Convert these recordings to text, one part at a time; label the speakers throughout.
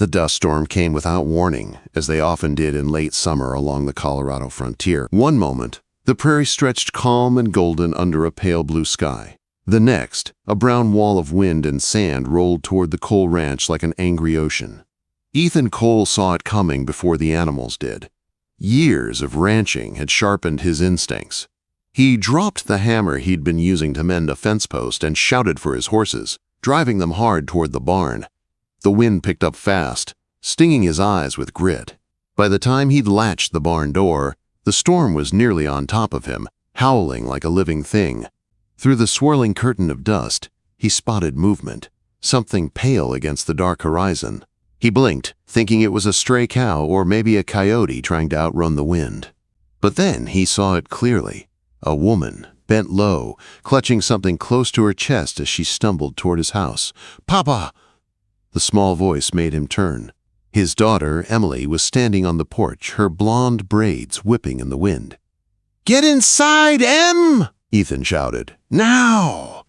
Speaker 1: The dust storm came without warning, as they often did in late summer along the Colorado frontier. One moment, the prairie stretched calm and golden under a pale blue sky. The next, a brown wall of wind and sand rolled toward the Cole ranch like an angry ocean. Ethan Cole saw it coming before the animals did. Years of ranching had sharpened his instincts. He dropped the hammer he'd been using to mend a fence post and shouted for his horses, driving them hard toward the barn. The wind picked up fast, stinging his eyes with grit. By the time he'd latched the barn door, the storm was nearly on top of him, howling like a living thing. Through the swirling curtain of dust, he spotted movement, something pale against the dark horizon. He blinked, thinking it was a stray cow or maybe a coyote trying to outrun the wind. But then he saw it clearly. A woman, bent low, clutching something close to her chest as she stumbled toward his house. "Papa!" The small voice made him turn. His daughter, Emily, was standing on the porch, her blonde braids whipping in the wind. "Get inside, Em!" Ethan shouted. "Now!"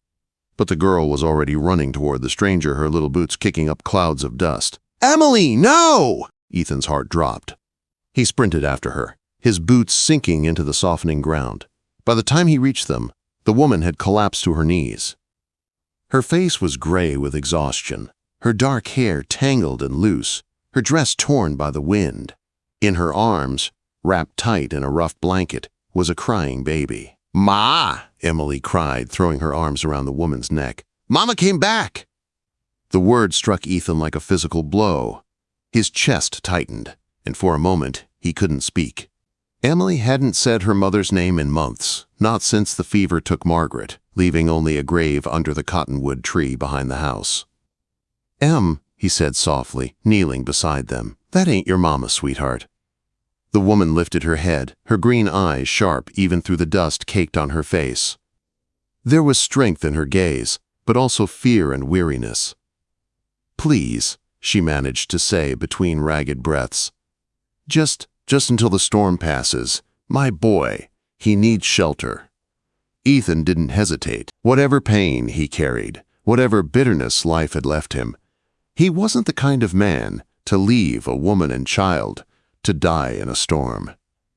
Speaker 1: But the girl was already running toward the stranger, her little boots kicking up clouds of dust. "Emily, no!" Ethan's heart dropped. He sprinted after her, his boots sinking into the softening ground. By the time he reached them, the woman had collapsed to her knees. Her face was gray with exhaustion, her dark hair tangled and loose, her dress torn by the wind. In her arms, wrapped tight in a rough blanket, was a crying baby. "Ma!" Emily cried, throwing her arms around the woman's neck. "Mama came back!" The word struck Ethan like a physical blow. His chest tightened, and for a moment, he couldn't speak. Emily hadn't said her mother's name in months, not since the fever took Margaret, leaving only a grave under the cottonwood tree behind the house. "Em," he said softly, kneeling beside them. "That ain't your mama, sweetheart." The woman lifted her head, her green eyes sharp even through the dust caked on her face. There was strength in her gaze, but also fear and weariness. "Please," she managed to say between ragged breaths. Just until the storm passes. My boy, he needs shelter." Ethan didn't hesitate. Whatever pain he carried, whatever bitterness life had left him, he wasn't the kind of man to leave a woman and child to die in a storm.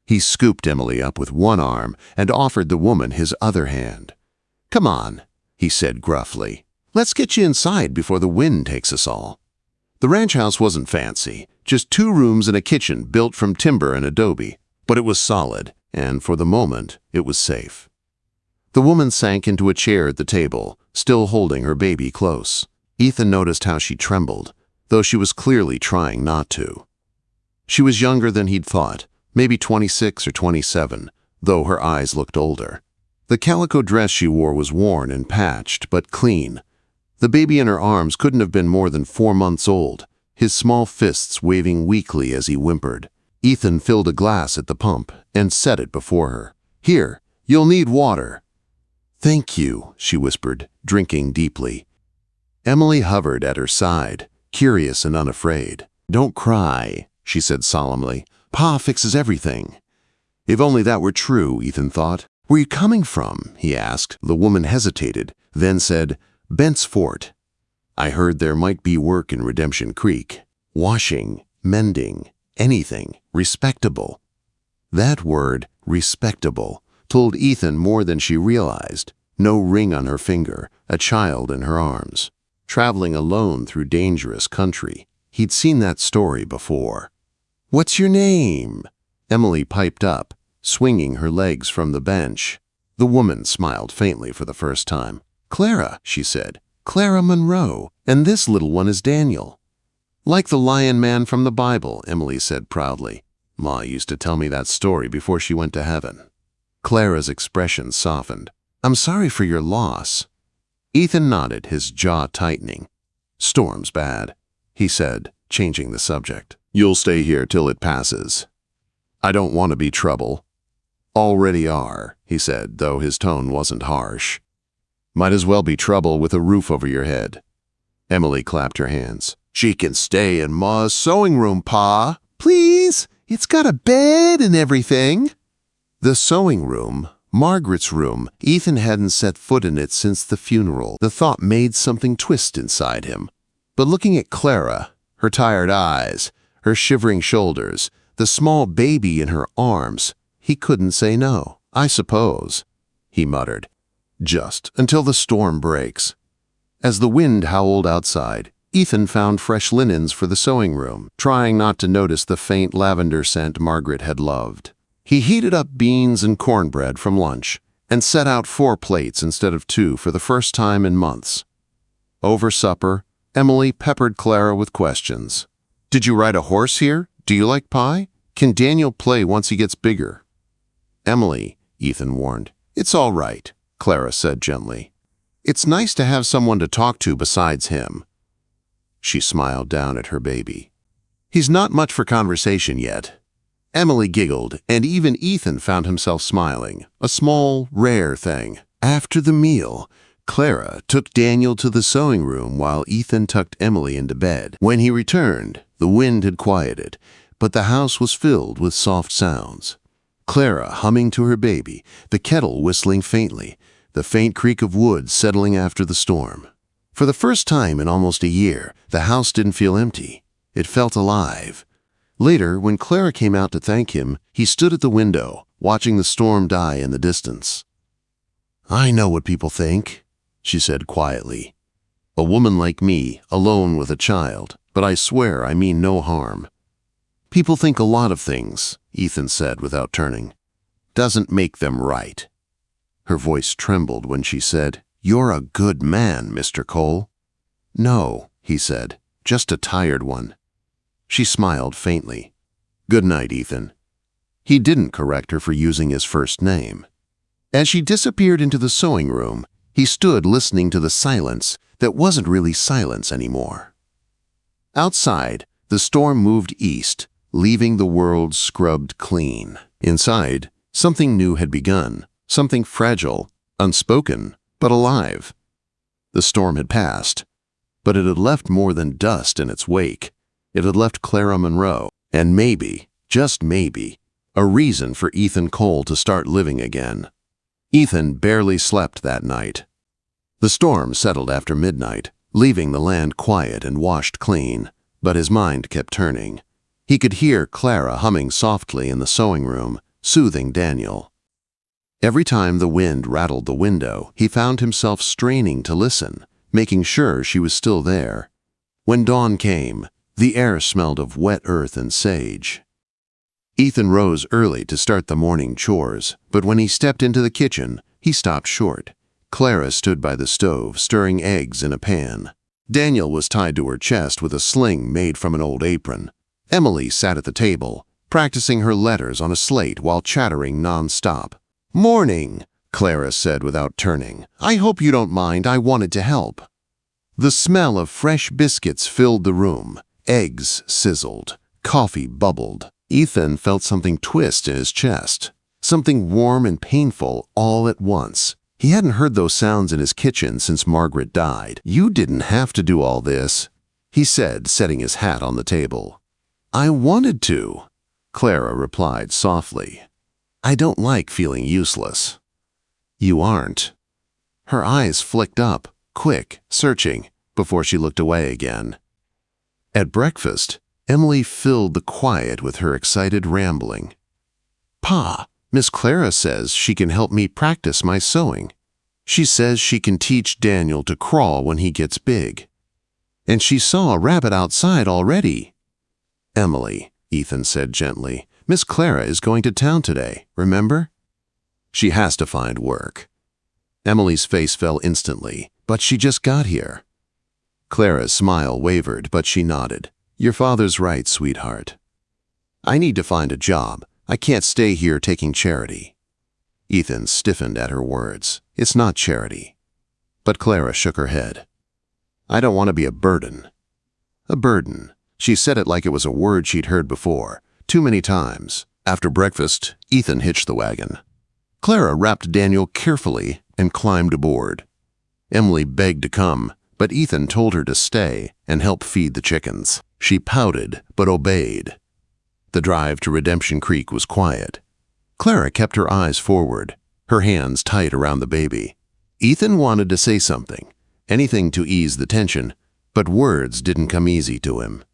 Speaker 1: He scooped Emily up with one arm and offered the woman his other hand. "Come on," he said gruffly. "Let's get you inside before the wind takes us all." The ranch house wasn't fancy, just 2 rooms and a kitchen built from timber and adobe, but it was solid, and for the moment, it was safe. The woman sank into a chair at the table, still holding her baby close. Ethan noticed how she trembled, though she was clearly trying not to. She was younger than he'd thought, maybe 26 or 27, though her eyes looked older. The calico dress she wore was worn and patched, but clean. The baby in her arms couldn't have been more than 4 months old, his small fists waving weakly as he whimpered. Ethan filled a glass at the pump and set it before her. "Here, you'll need water." "Thank you," she whispered, drinking deeply. Emily hovered at her side, curious and unafraid. "Don't cry," she said solemnly. "Pa fixes everything." If only that were true, Ethan thought. "Where you coming from?" he asked. The woman hesitated, then said, "Bent's Fort. I heard there might be work in Redemption Creek. Washing, mending, anything. Respectable." That word, respectable, told Ethan more than she realized. No ring on her finger, a child in her arms. Traveling alone through dangerous country. He'd seen that story before. "What's your name?" Emily piped up, swinging her legs from the bench. The woman smiled faintly for the first time. "Clara," she said. "Clara Monroe, and this little one is Daniel." "Like the lion man from the Bible," Emily said proudly. "Ma used to tell me that story before she went to heaven." Clara's expression softened. "I'm sorry for your loss." Ethan nodded, his jaw tightening. "Storm's bad," he said, changing the subject. "You'll stay here till it passes. I don't want to be trouble." "Already are," he said, though his tone wasn't harsh. "Might as well be trouble with a roof over your head." Emily clapped her hands. "She can stay in Ma's sewing room, Pa. Please, it's got a bed and everything." The sewing room, Margaret's room, Ethan hadn't set foot in it since the funeral. The thought made something twist inside him. But looking at Clara, Her tired eyes, her shivering shoulders, the small baby in her arms. He couldn't say no. "I suppose," he muttered. "Just until the storm breaks." As the wind howled outside, Ethan found fresh linens for the sewing room, trying not to notice the faint lavender scent Margaret had loved. He heated up beans and cornbread from lunch and set out 4 plates instead of 2 for the first time in months. Over supper, Emily peppered Clara with questions. "Did you ride a horse here? Do you like pie? Can Daniel play once he gets bigger?" "Emily," Ethan warned. "It's all right," Clara said gently. "It's nice to have someone to talk to besides him." She smiled down at her baby. "He's not much for conversation yet." Emily giggled, and even Ethan found himself smiling, a small, rare thing. After the meal, Clara took Daniel to the sewing room while Ethan tucked Emily into bed. When he returned, the wind had quieted, but the house was filled with soft sounds. Clara humming to her baby, the kettle whistling faintly, the faint creak of wood settling after the storm. For the first time in almost a year, the house didn't feel empty. It felt alive. Later, when Clara came out to thank him, he stood at the window, watching the storm die in the distance. "I know what people think," she said quietly. "A woman like me, alone with a child, but I swear I mean no harm." "People think a lot of things," Ethan said without turning. "Doesn't make them right." Her voice trembled when she said, "You're a good man, Mr. Cole." "No," he said, "just a tired one." She smiled faintly. "Good night, Ethan." He didn't correct her for using his first name. As she disappeared into the sewing room, he stood listening to the silence that wasn't really silence anymore. Outside, the storm moved east, leaving the world scrubbed clean. Inside, something new had begun, something fragile, unspoken, but alive. The storm had passed, but it had left more than dust in its wake. It had left Clara Monroe, and maybe, just maybe, a reason for Ethan Cole to start living again. Ethan barely slept that night. The storm settled after midnight, leaving the land quiet and washed clean, but his mind kept turning. He could hear Clara humming softly in the sewing room, soothing Daniel. Every time the wind rattled the window, he found himself straining to listen, making sure she was still there. When dawn came, the air smelled of wet earth and sage. Ethan rose early to start the morning chores, but when he stepped into the kitchen, he stopped short. Clara stood by the stove, stirring eggs in a pan. Daniel was tied to her chest with a sling made from an old apron. Emily sat at the table, practicing her letters on a slate while chattering non-stop. "Morning," Clara said without turning. "I hope you don't mind, I wanted to help." The smell of fresh biscuits filled the room. Eggs sizzled. Coffee bubbled. Ethan felt something twist in his chest, something warm and painful all at once. He hadn't heard those sounds in his kitchen since Margaret died. "You didn't have to do all this," he said, setting his hat on the table. "I wanted to," Clara replied softly. "I don't like feeling useless." "You aren't." Her eyes flicked up, quick, searching, before she looked away again. At breakfast, Emily filled the quiet with her excited rambling. "Pa, Miss Clara says she can help me practice my sewing. She says she can teach Daniel to crawl when he gets big. And she saw a rabbit outside already." "Emily," Ethan said gently, "Miss Clara is going to town today, remember? She has to find work." Emily's face fell instantly, but she just got here. Clara's smile wavered, but she nodded. "Your father's right, sweetheart. I need to find a job. I can't stay here taking charity." Ethan stiffened at her words. "It's not charity." But Clara shook her head. "I don't want to be a burden." A burden. She said it like it was a word she'd heard before, too many times. After breakfast, Ethan hitched the wagon. Clara wrapped Daniel carefully and climbed aboard. Emily begged to come, but Ethan told her to stay and help feed the chickens. She pouted, but obeyed. The drive to Redemption Creek was quiet. Clara kept her eyes forward, her hands tight around the baby. Ethan wanted to say something, anything to ease the tension, but words didn't come easy to him.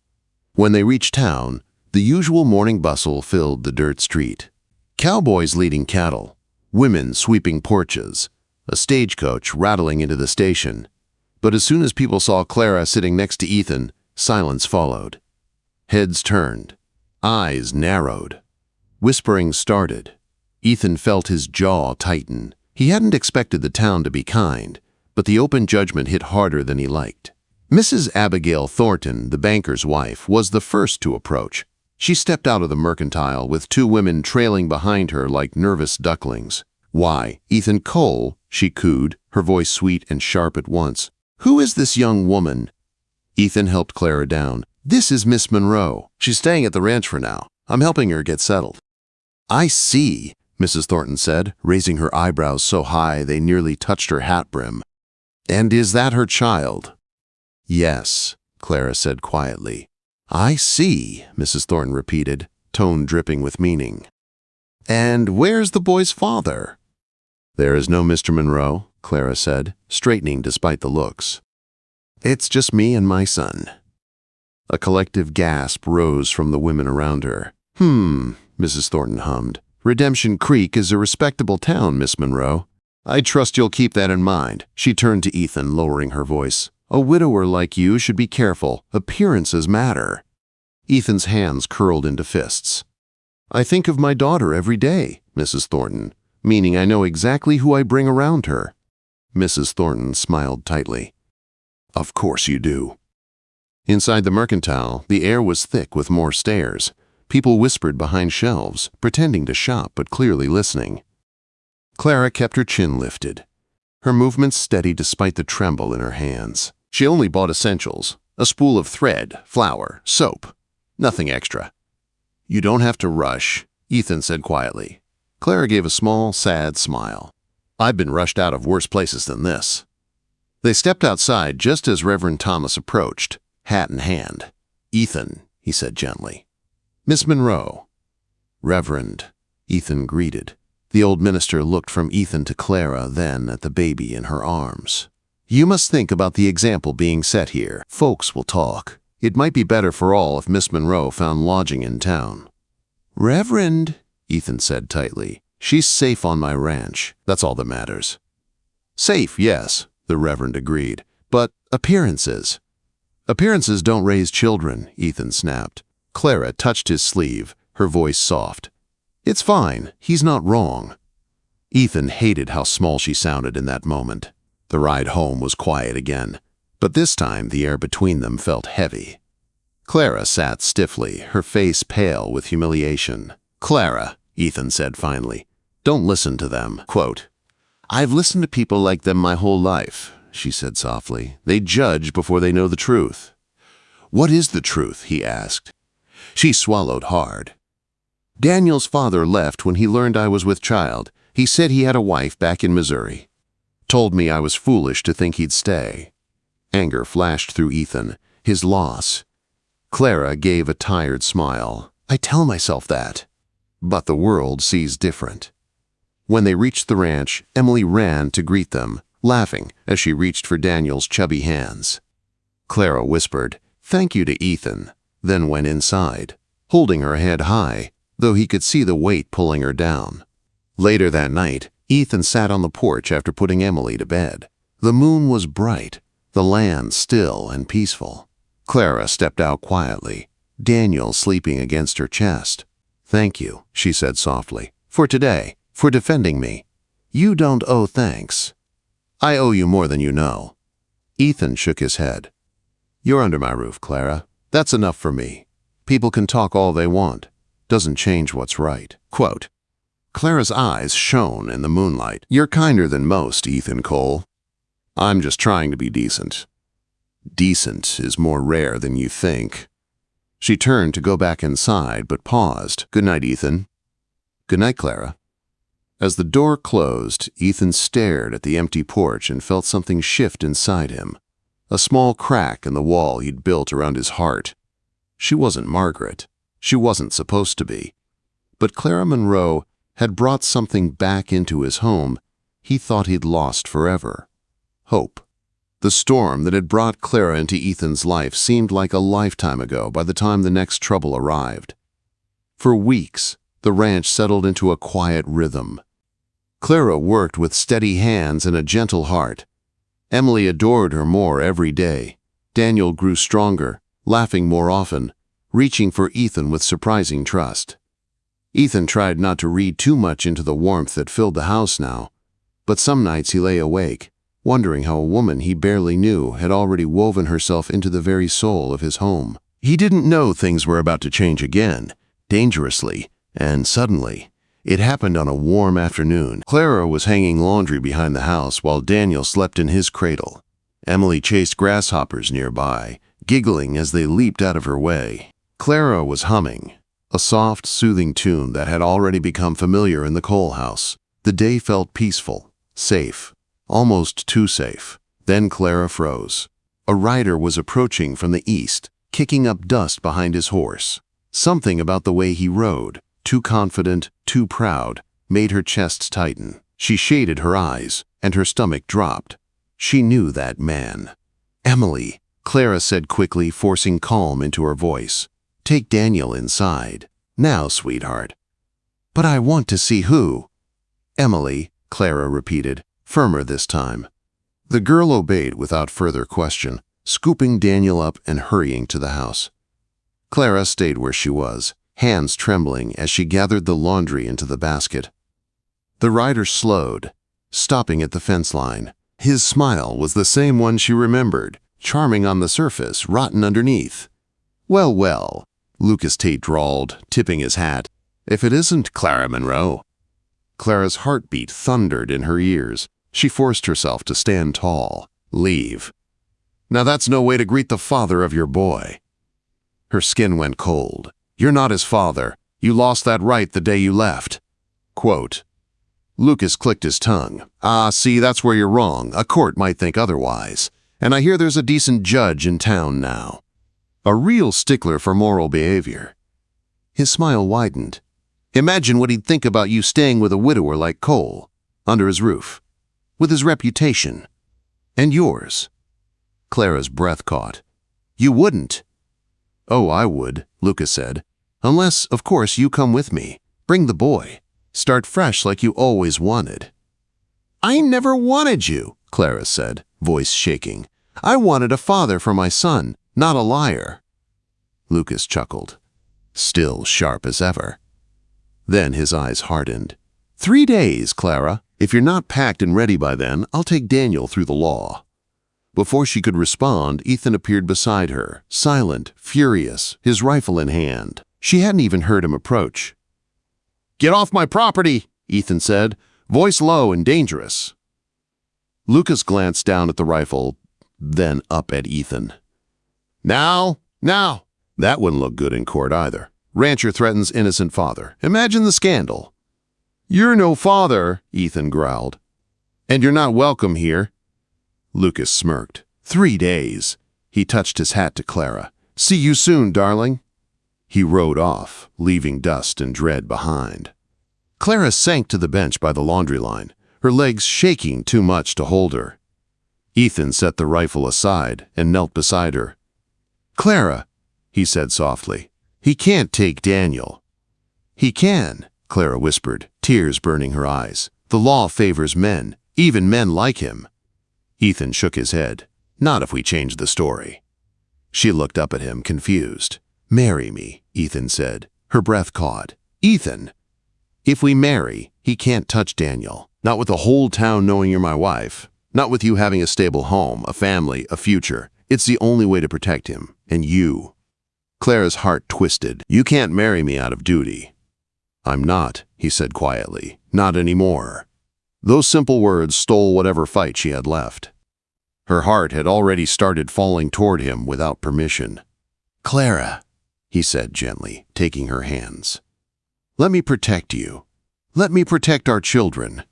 Speaker 1: When they reached town, the usual morning bustle filled the dirt street. Cowboys leading cattle, women sweeping porches, a stagecoach rattling into the station. But as soon as people saw Clara sitting next to Ethan, silence followed. Heads turned, eyes narrowed. Whispering started. Ethan felt his jaw tighten. He hadn't expected the town to be kind, but the open judgment hit harder than he liked. Mrs. Abigail Thornton, the banker's wife, was the first to approach. She stepped out of the mercantile with two women trailing behind her like nervous ducklings. "Why, Ethan Cole," she cooed, her voice sweet and sharp at once. "Who is this young woman?" Ethan helped Clara down. "This is Miss Monroe. She's staying at the ranch for now. I'm helping her get settled." "I see," Mrs. Thornton said, raising her eyebrows so high they nearly touched her hat brim. "And is that her child?" "Yes," Clara said quietly. "I see," Mrs. Thornton repeated, tone dripping with meaning. "And where's the boy's father?" "There is no Mr. Monroe," Clara said, straightening despite the looks. "It's just me and my son." A collective gasp rose from the women around her. Mrs. Thornton hummed. "Redemption Creek is a respectable town, Miss Monroe. I trust you'll keep that in mind." She turned to Ethan, lowering her voice. "A widower like you should be careful. Appearances matter." Ethan's hands curled into fists. "I think of my daughter every day, Mrs. Thornton, meaning I know exactly who I bring around her." Mrs. Thornton smiled tightly. "Of course you do." Inside the mercantile, the air was thick with more stares. People whispered behind shelves, pretending to shop but clearly listening. Clara kept her chin lifted, her movements steady despite the tremble in her hands. She only bought essentials, a spool of thread, flour, soap, nothing extra. "You don't have to rush," Ethan said quietly. Clara gave a small, sad smile. "I've been rushed out of worse places than this." They stepped outside just as Reverend Thomas approached, hat in hand. "Ethan," he said gently. "Miss Monroe." "Reverend," Ethan greeted. The old minister looked from Ethan to Clara, then at the baby in her arms. "You must think about the example being set here. Folks will talk. It might be better for all if Miss Monroe found lodging in town." "Reverend," Ethan said tightly, "she's safe on my ranch. That's all that matters." "Safe, yes," the Reverend agreed, "but appearances." "Appearances don't raise children," Ethan snapped. Clara touched his sleeve, her voice soft. "It's fine. He's not wrong." Ethan hated how small she sounded in that moment. The ride home was quiet again, but this time the air between them felt heavy. Clara sat stiffly, her face pale with humiliation. "Clara," Ethan said finally, "don't listen to them." Quote, "I've listened to people like them my whole life," she said softly. "They judge before they know the truth." "What is the truth?" he asked. She swallowed hard. "Daniel's father left when he learned I was with child. He said he had a wife back in Missouri. Told me I was foolish to think he'd stay." Anger flashed through Ethan, his loss. Clara gave a tired smile. "I tell myself that. But the world sees different." When they reached the ranch, Emily ran to greet them, laughing as she reached for Daniel's chubby hands. Clara whispered, "Thank you" to Ethan, then went inside, holding her head high, though he could see the weight pulling her down. Later that night, Ethan sat on the porch after putting Emily to bed. The moon was bright, the land still and peaceful. Clara stepped out quietly, Daniel sleeping against her chest. "Thank you," she said softly, "for today, for defending me. You don't owe thanks. I owe you more than you know." Ethan shook his head. "You're under my roof, Clara. That's enough for me. People can talk all they want. Doesn't change what's right." Quote, Clara's eyes shone in the moonlight. "You're kinder than most, Ethan Cole. I'm just trying to be decent." "Decent is more rare than you think." She turned to go back inside, but paused. "Good night, Ethan." "Good night, Clara." As the door closed, Ethan stared at the empty porch and felt something shift inside him. A small crack in the wall he'd built around his heart. She wasn't Margaret. She wasn't supposed to be. But Clara Monroe had brought something back into his home he thought he'd lost forever. Hope. The storm that had brought Clara into Ethan's life seemed like a lifetime ago by the time the next trouble arrived. For weeks, the ranch settled into a quiet rhythm. Clara worked with steady hands and a gentle heart. Emily adored her more every day. Daniel grew stronger, laughing more often, reaching for Ethan with surprising trust. Ethan tried not to read too much into the warmth that filled the house now, but some nights he lay awake, wondering how a woman he barely knew had already woven herself into the very soul of his home. He didn't know things were about to change again, dangerously, and suddenly. It happened on a warm afternoon. Clara was hanging laundry behind the house while Daniel slept in his cradle. Emily chased grasshoppers nearby, giggling as they leaped out of her way. Clara was humming, a soft, soothing tune that had already become familiar in the Cole house. The day felt peaceful, safe, almost too safe. Then Clara froze. A rider was approaching from the east, kicking up dust behind his horse. Something about the way he rode, too confident, too proud, made her chest tighten. She shaded her eyes, and her stomach dropped. She knew that man. "Emily," Clara said quickly, forcing calm into her voice. "Take Daniel inside. Now, sweetheart." "But I want to see who." "Emily," Clara repeated, firmer this time. The girl obeyed without further question, scooping Daniel up and hurrying to the house. Clara stayed where she was, hands trembling as she gathered the laundry into the basket. The rider slowed, stopping at the fence line. His smile was the same one she remembered, charming on the surface, rotten underneath. "Well, well," Lucas Tate drawled, tipping his hat. "If it isn't Clara Monroe." Clara's heartbeat thundered in her ears. She forced herself to stand tall. "Leave. Now that's no way to greet the father of your boy." Her skin went cold. "You're not his father. You lost that right the day you left." Quote. Lucas clicked his tongue. See, that's where you're wrong. A court might think otherwise. And I hear there's a decent judge in town now. A real stickler for moral behavior." His smile widened. "Imagine what he'd think about you staying with a widower like Cole, under his roof, with his reputation. And yours." Clara's breath caught. "You wouldn't." "Oh, I would," Lucas said. "Unless, of course, you come with me. Bring the boy. Start fresh like you always wanted." "I never wanted you," Clara said, voice shaking. "I wanted a father for my son, not a liar." Lucas chuckled, still sharp as ever. Then his eyes hardened. 3 days, Clara. If you're not packed and ready by then, I'll take Daniel through the law." Before she could respond, Ethan appeared beside her, silent, furious, his rifle in hand. She hadn't even heard him approach. "Get off my property," Ethan said, voice low and dangerous. Lucas glanced down at the rifle, then up at Ethan. Now. That wouldn't look good in court either. Rancher threatens innocent father. Imagine the scandal. "You're no father," Ethan growled. "And you're not welcome here." Lucas smirked. 3 days. He touched his hat to Clara. "See you soon, darling." He rode off, leaving dust and dread behind. Clara sank to the bench by the laundry line, her legs shaking too much to hold her. Ethan set the rifle aside and knelt beside her. "Clara," he said softly, "he can't take Daniel." "He can," Clara whispered, tears burning her eyes. "The law favors men, even men like him." Ethan shook his head. "Not if we change the story." She looked up at him, confused. "Marry me," Ethan said. Her breath caught. "Ethan, if we marry, he can't touch Daniel. Not with the whole town knowing you're my wife. Not with you having a stable home, a family, a future. It's the only way to protect him. And you." Clara's heart twisted. "You can't marry me out of duty." "I'm not," he said quietly. "Not anymore." Those simple words stole whatever fight she had left. Her heart had already started falling toward him without permission. "Clara," he said gently, taking her hands. "Let me protect you. Let me protect our children.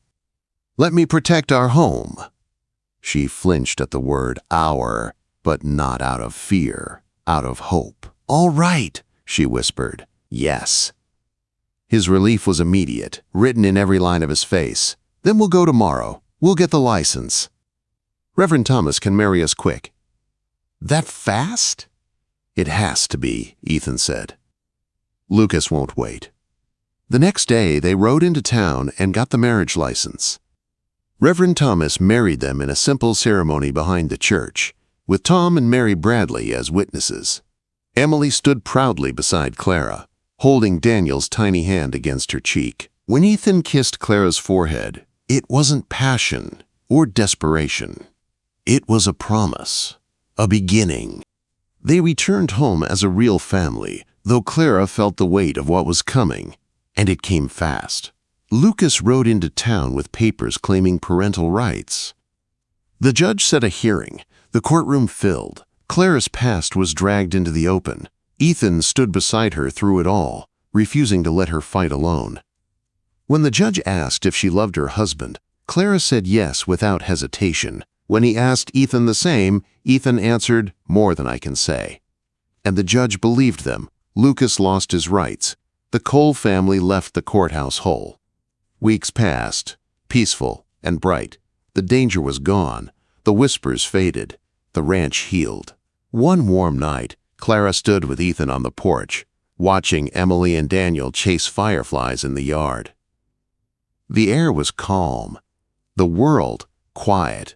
Speaker 1: Let me protect our home." She flinched at the word "our," but not out of fear, out of hope. "All right," she whispered. "Yes." His relief was immediate, written in every line of his face. "Then we'll go tomorrow. We'll get the license." Reverend Thomas can marry us quick." "That fast?" "It has to be," Ethan said. Lucas won't wait. The next day, they rode into town and got the marriage license. Reverend Thomas married them in a simple ceremony behind the church, with Tom and Mary Bradley as witnesses. Emily stood proudly beside Clara, holding Daniel's tiny hand against her cheek. When Ethan kissed Clara's forehead, it wasn't passion or desperation. It was a promise, a beginning. They returned home as a real family, though Clara felt the weight of what was coming, and it came fast. Lucas rode into town with papers claiming parental rights. The judge set a hearing. The courtroom filled. Clara's past was dragged into the open. Ethan stood beside her through it all, refusing to let her fight alone. When the judge asked if she loved her husband, Clara said yes without hesitation. When he asked Ethan the same, Ethan answered, "More than I can say." And the judge believed them. Lucas lost his rights. The Cole family left the courthouse whole. Weeks passed, peaceful and bright. The danger was gone. The whispers faded. The ranch healed. One warm night, Clara stood with Ethan on the porch, watching Emily and Daniel chase fireflies in the yard. The air was calm, the world quiet,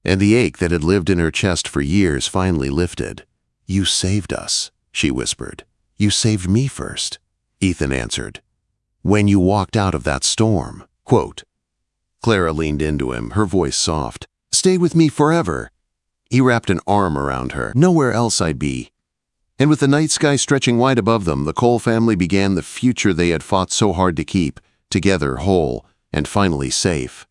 Speaker 1: and the ache that had lived in her chest for years finally lifted. "You saved us," she whispered. "You saved me first," Ethan answered. "When you walked out of that storm." Quote. Clara leaned into him, her voice soft. "Stay with me forever." He wrapped an arm around her. "Nowhere else I'd be." And with the night sky stretching wide above them, the Cole family began the future they had fought so hard to keep, together, whole, and finally safe.